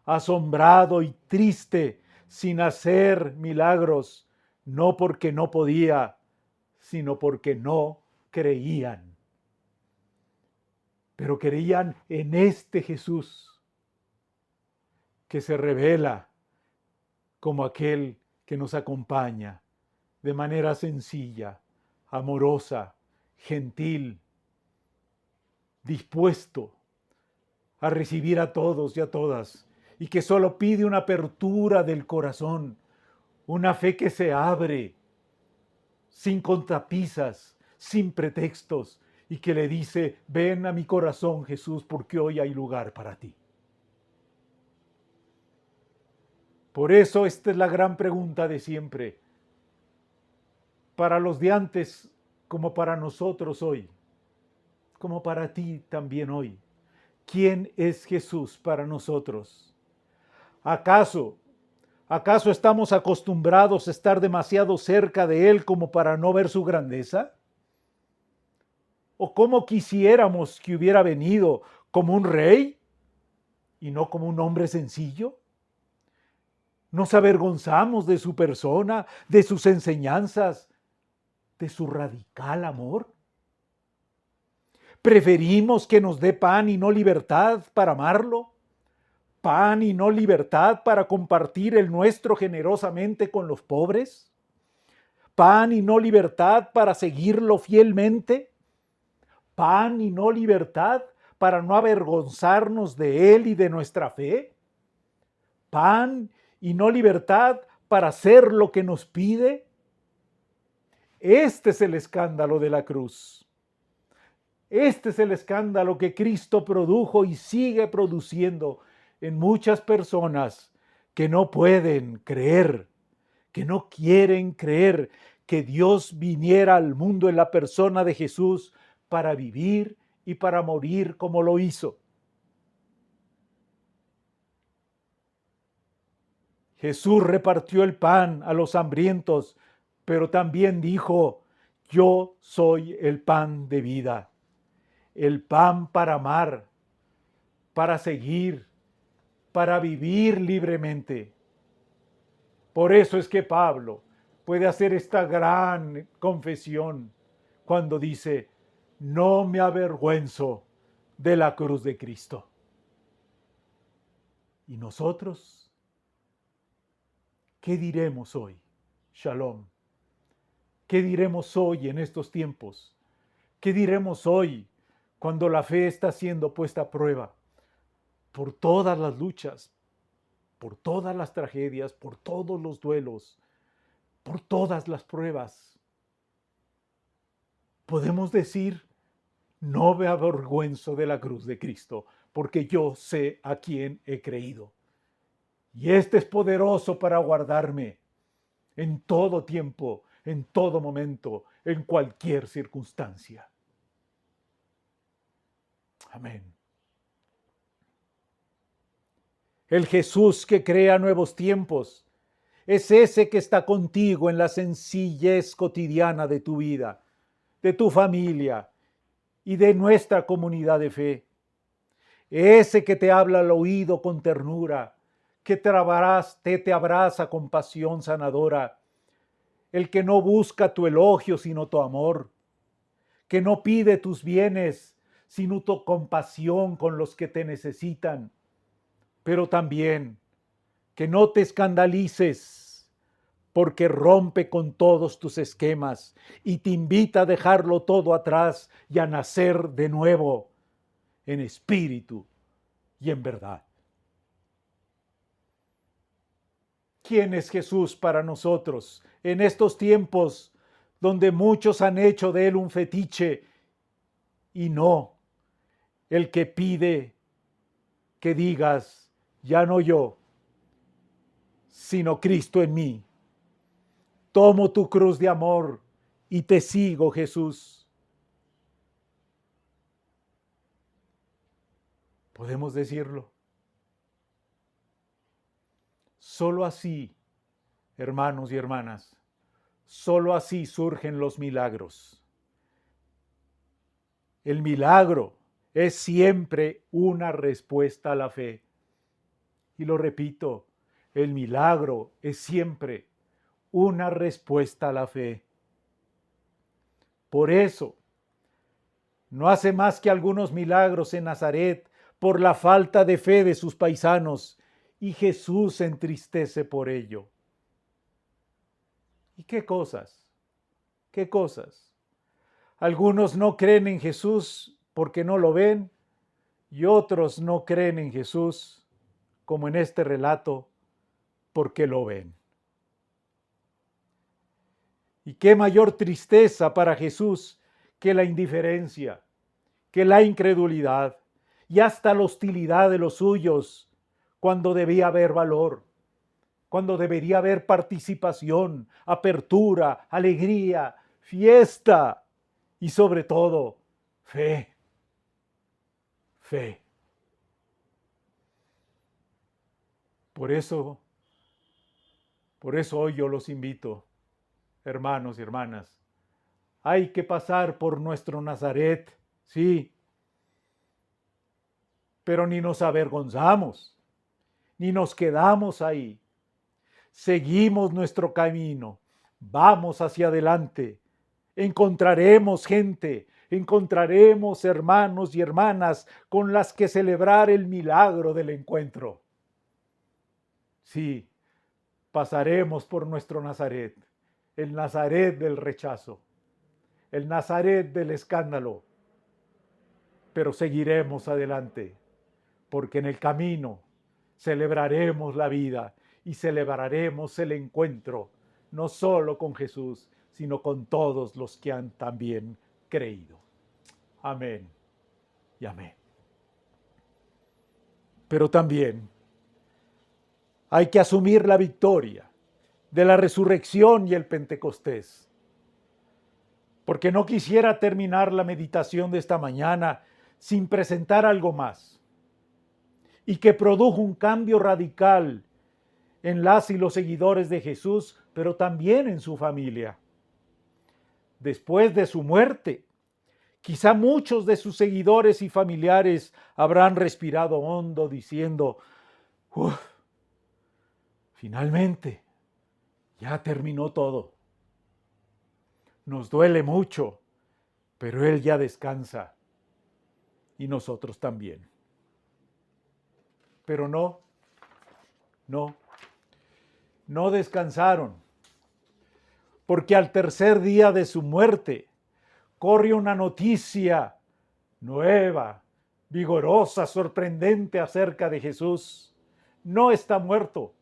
asombrado y triste, sin hacer milagros, no porque no podía, sino porque no creían. pero creían en este Jesús que se revela como aquel que nos acompaña de manera sencilla, amorosa, gentil, dispuesto a recibir a todos y a todas, y que solo pide una apertura del corazón, una fe que se abre sin contrapisas, sin pretextos, y que le dice: ven a mi corazón, Jesús, porque hoy hay lugar para ti. Por eso esta es la gran pregunta de siempre, para los de antes como para nosotros hoy, como para ti también hoy. ¿Quién es Jesús para nosotros? ¿Acaso estamos acostumbrados a estar demasiado cerca de Él como para no ver su grandeza? ¿O cómo quisiéramos que hubiera venido como un rey y no como un hombre sencillo? ¿Nos avergonzamos de su persona, de sus enseñanzas, de su radical amor? ¿Preferimos que nos dé pan y no libertad para amarlo? ¿Pan y no libertad para compartir el nuestro generosamente con los pobres? ¿Pan y no libertad para seguirlo fielmente? ¿Pan y no libertad para no avergonzarnos de Él y de nuestra fe? ¿Pan y no libertad para hacer lo que nos pide? Este es el escándalo de la cruz. Este es el escándalo que Cristo produjo y sigue produciendo en muchas personas que no pueden creer, que no quieren creer que Dios viniera al mundo en la persona de Jesús para vivir y para morir como lo hizo. Jesús repartió el pan a los hambrientos, pero también dijo: yo soy el pan de vida, el pan para amar, para seguir, para vivir libremente. Por eso es que Pablo puede hacer esta gran confesión cuando dice: no me avergüenzo de la cruz de Cristo. ¿Y nosotros? ¿Qué diremos hoy? Shalom. ¿Qué diremos hoy en estos tiempos? ¿Qué diremos hoy cuando la fe está siendo puesta a prueba por todas las luchas, por todas las tragedias, por todos los duelos, por todas las pruebas? Podemos decir: no me avergüenzo de la cruz de Cristo, porque yo sé a quién he creído. Y este es poderoso para guardarme en todo tiempo, en todo momento, en cualquier circunstancia. Amén. El Jesús que crea nuevos tiempos es ese que está contigo en la sencillez cotidiana de tu vida, de tu familia y de nuestra comunidad de fe. Ese que te habla al oído con ternura, que te abraza con pasión sanadora, el que no busca tu elogio sino tu amor, que no pide tus bienes sino tu compasión con los que te necesitan, pero también que no te escandalices porque rompe con todos tus esquemas y te invita a dejarlo todo atrás y a nacer de nuevo en espíritu y en verdad. ¿Quién es Jesús para nosotros en estos tiempos donde muchos han hecho de Él un fetiche y no el que pide que digas: ya no yo, sino Cristo en mí? Tomo tu cruz de amor y te sigo, Jesús. ¿Podemos decirlo? Solo así, hermanos y hermanas, solo así surgen los milagros. El milagro es siempre una respuesta a la fe. Y lo repito, el milagro es siempre una respuesta a la fe. Por eso, no hace más que algunos milagros en Nazaret por la falta de fe de sus paisanos, y Jesús se entristece por ello. ¿Y qué cosas? ¿Qué cosas? Algunos no creen en Jesús porque no lo ven, y otros no creen en Jesús, como en este relato, porque lo ven. Y qué mayor tristeza para Jesús que la indiferencia, que la incredulidad y hasta la hostilidad de los suyos, cuando debía haber valor, cuando debería haber participación, apertura, alegría, fiesta y sobre todo fe. Fe. Por eso hoy yo los invito, hermanos y hermanas, hay que pasar por nuestro Nazaret, sí, pero ni nos avergonzamos, ni nos quedamos ahí. Seguimos nuestro camino, vamos hacia adelante, encontraremos gente, encontraremos hermanos y hermanas con las que celebrar el milagro del encuentro. Sí, pasaremos por nuestro Nazaret, el Nazaret del rechazo, el Nazaret del escándalo, pero seguiremos adelante, porque en el camino celebraremos la vida y celebraremos el encuentro, no solo con Jesús, sino con todos los que han también creído. Amén y amén. Pero también hay que asumir la victoria de la resurrección y el Pentecostés. Porque no quisiera terminar la meditación de esta mañana sin presentar algo más, y que produjo un cambio radical en las y los seguidores de Jesús, pero también en su familia. Después de su muerte, quizá muchos de sus seguidores y familiares habrán respirado hondo diciendo: "Uf, finalmente, ya terminó todo. Nos duele mucho, pero Él ya descansa, y nosotros también". Pero no descansaron, porque al tercer día de su muerte corre una noticia nueva, vigorosa, sorprendente acerca de Jesús. No está muerto.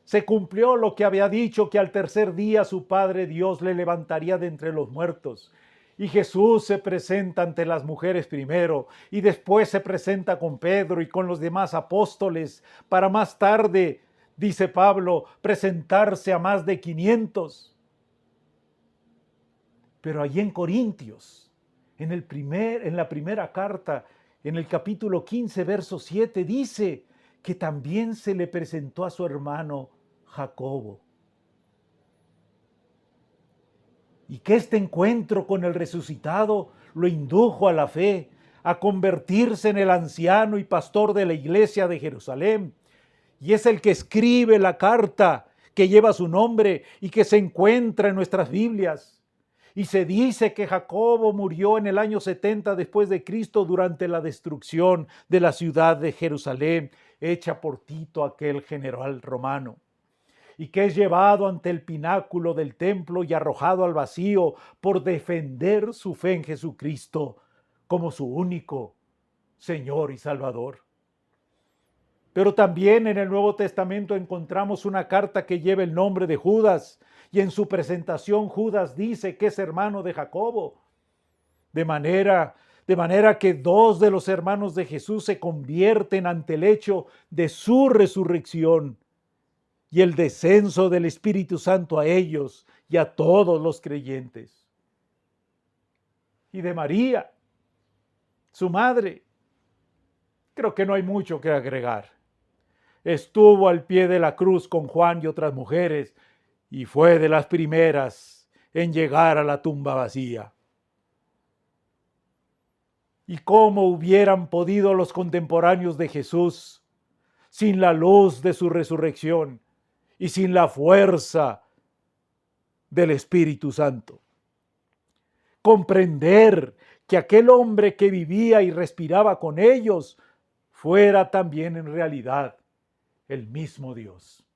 Se cumplió lo que había dicho, que al tercer día su Padre Dios le levantaría de entre los muertos. Y Jesús se presenta ante las mujeres primero, y después se presenta con Pedro y con los demás apóstoles, para más tarde, dice Pablo, presentarse a más de 500. Pero allí en Corintios, en la primera carta, en el capítulo 15, verso 7, dice que también se le presentó a su hermano Jacobo. Y que este encuentro con el resucitado lo indujo a la fe, a convertirse en el anciano y pastor de la iglesia de Jerusalén. Y es el que escribe la carta que lleva su nombre y que se encuentra en nuestras Biblias. Y se dice que Jacobo murió en el año 70 después de Cristo durante la destrucción de la ciudad de Jerusalén, hecha por Tito, aquel general romano, y que es llevado ante el pináculo del templo y arrojado al vacío por defender su fe en Jesucristo como su único Señor y Salvador. Pero también en el Nuevo Testamento encontramos una carta que lleva el nombre de Judas, y en su presentación Judas dice que es hermano de Jacobo. De manera que dos de los hermanos de Jesús se convierten ante el hecho de su resurrección y el descenso del Espíritu Santo a ellos y a todos los creyentes. Y de María, su madre, creo que no hay mucho que agregar. Estuvo al pie de la cruz con Juan y otras mujeres y fue de las primeras en llegar a la tumba vacía. ¿Y cómo hubieran podido los contemporáneos de Jesús, sin la luz de su resurrección y sin la fuerza del Espíritu Santo, comprender que aquel hombre que vivía y respiraba con ellos fuera también en realidad el mismo Dios.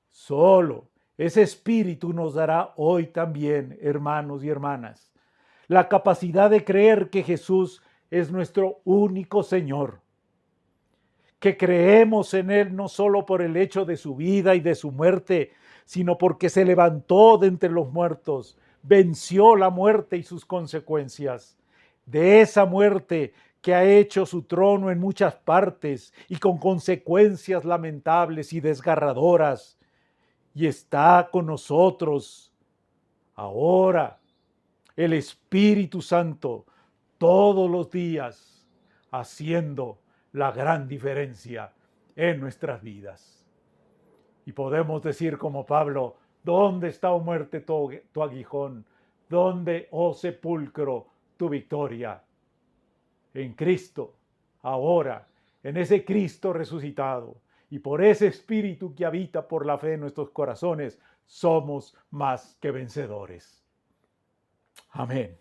Solo ese espíritu nos dará hoy también, hermanos y hermanas, la capacidad de creer que Jesús es nuestro único Señor, que creemos en Él no solo por el hecho de su vida y de su muerte, sino porque se levantó de entre los muertos, venció la muerte y sus consecuencias. De esa muerte que ha hecho su trono en muchas partes y con consecuencias lamentables y desgarradoras, y está con nosotros ahora el Espíritu Santo todos los días, haciendo la gran diferencia en nuestras vidas. Y podemos decir como Pablo: ¿dónde está, oh muerte, tu aguijón? ¿Dónde, oh sepulcro, tu victoria? En Cristo, ahora, en ese Cristo resucitado, y por ese Espíritu que habita por la fe en nuestros corazones, somos más que vencedores. Amén.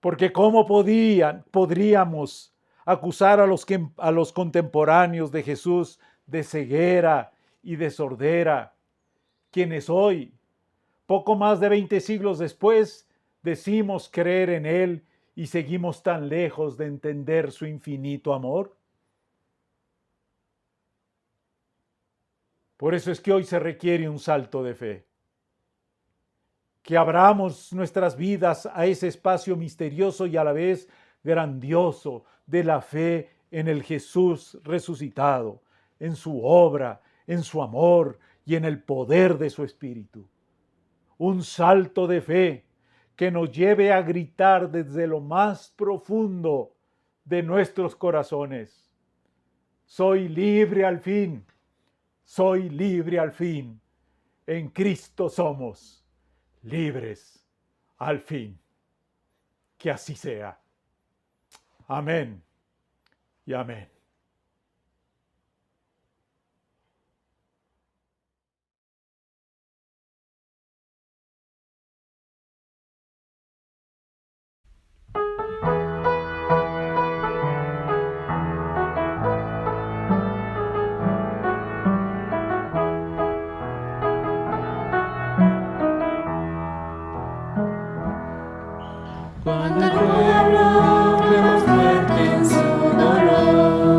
Porque ¿cómo podríamos acusar a los contemporáneos de Jesús de ceguera y de sordera, quienes hoy, poco más de 20 siglos después, decimos creer en Él y seguimos tan lejos de entender su infinito amor? Por eso es que hoy se requiere un salto de fe. Que abramos nuestras vidas a ese espacio misterioso y a la vez grandioso de la fe en el Jesús resucitado, en su obra, en su amor y en el poder de su Espíritu. Un salto de fe que nos lleve a gritar desde lo más profundo de nuestros corazones: soy libre al fin, soy libre al fin. En Cristo somos libres al fin. Que así sea. Amén y amén. Cuando el pueblo vemos muerte en su dolor,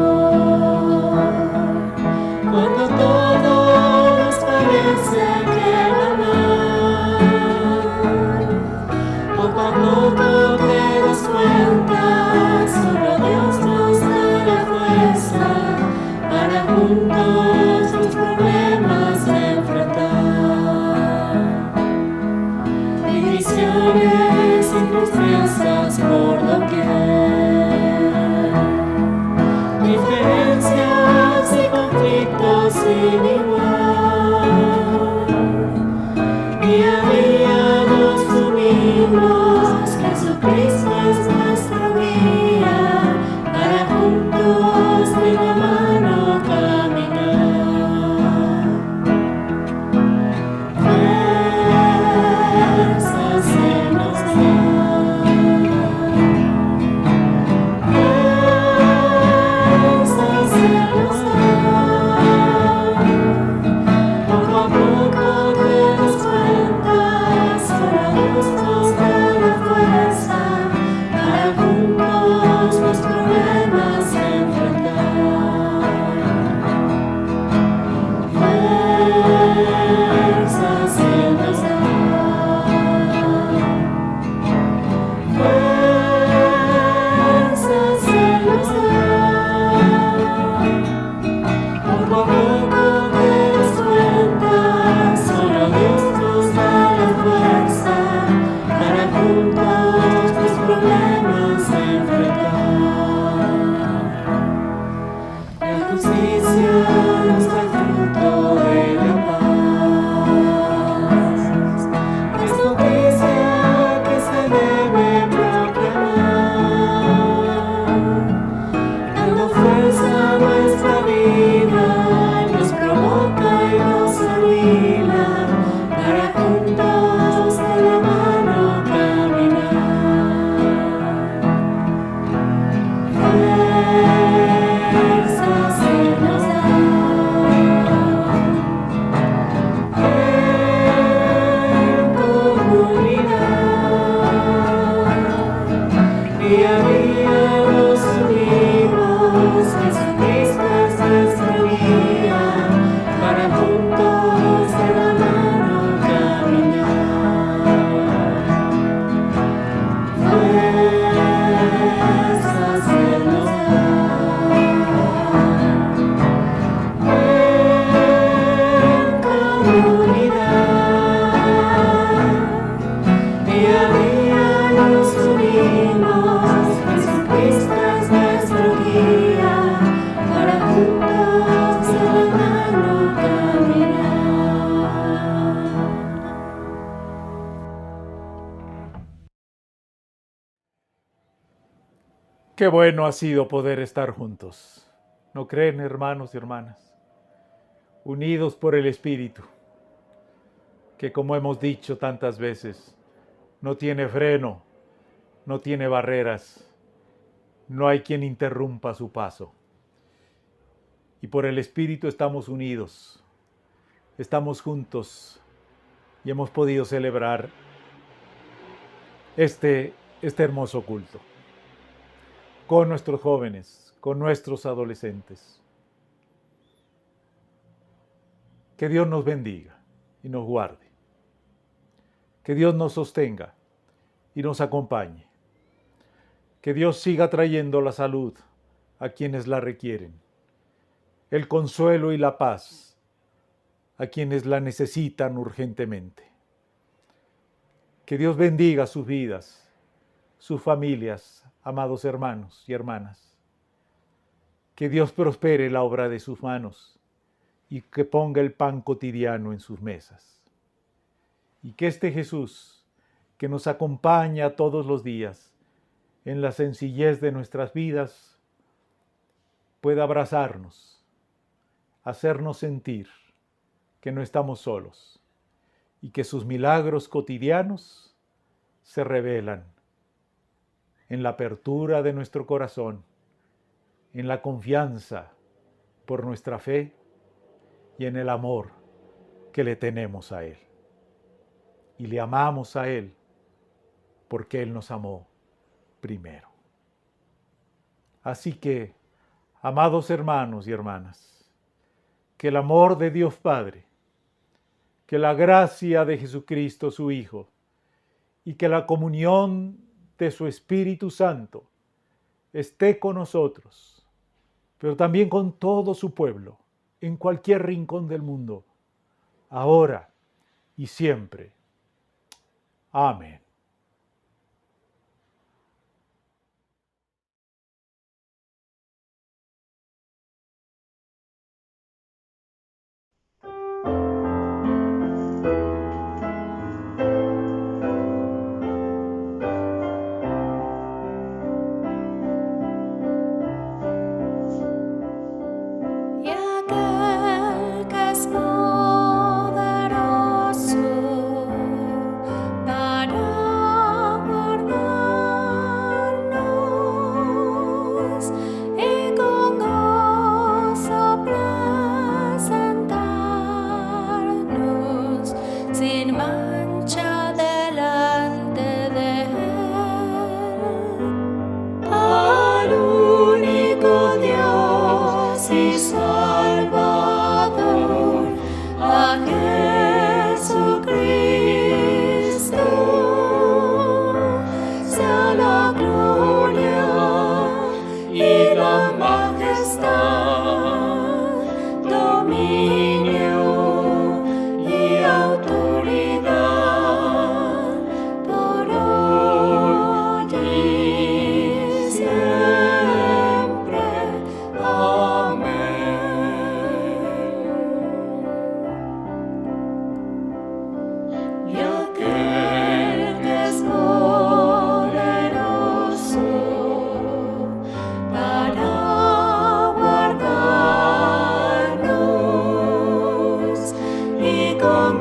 Qué bueno ha sido poder estar juntos. ¿No creen, hermanos y hermanas? Unidos por el Espíritu, que como hemos dicho tantas veces, no tiene freno, no tiene barreras, no hay quien interrumpa su paso. Y por el Espíritu estamos unidos, estamos juntos y hemos podido celebrar este hermoso culto con nuestros jóvenes, con nuestros adolescentes. Que Dios nos bendiga y nos guarde. Que Dios nos sostenga y nos acompañe. Que Dios siga trayendo la salud a quienes la requieren, el consuelo y la paz a quienes la necesitan urgentemente. Que Dios bendiga sus vidas, sus familias, amados hermanos y hermanas. Que Dios prospere la obra de sus manos y que ponga el pan cotidiano en sus mesas. Y que este Jesús, que nos acompaña todos los días en la sencillez de nuestras vidas, pueda abrazarnos, hacernos sentir que no estamos solos y que sus milagros cotidianos se revelan en la apertura de nuestro corazón, en la confianza por nuestra fe y en el amor que le tenemos a Él. Y le amamos a Él porque Él nos amó primero. Así que, amados hermanos y hermanas, que el amor de Dios Padre, que la gracia de Jesucristo su Hijo y que la comunión de su Espíritu Santo esté con nosotros, pero también con todo su pueblo, en cualquier rincón del mundo, ahora y siempre. Amén. Y aquel que es poderoso para guardarnos y con gozo presentarnos sin mancha delante de Él. Al único Dios y Salvador, a Jesucristo, sea la gloria y la majestad, dominio y autoridad por hoy y siempre. Amén. Y aquel que es poderoso para guardarnos y con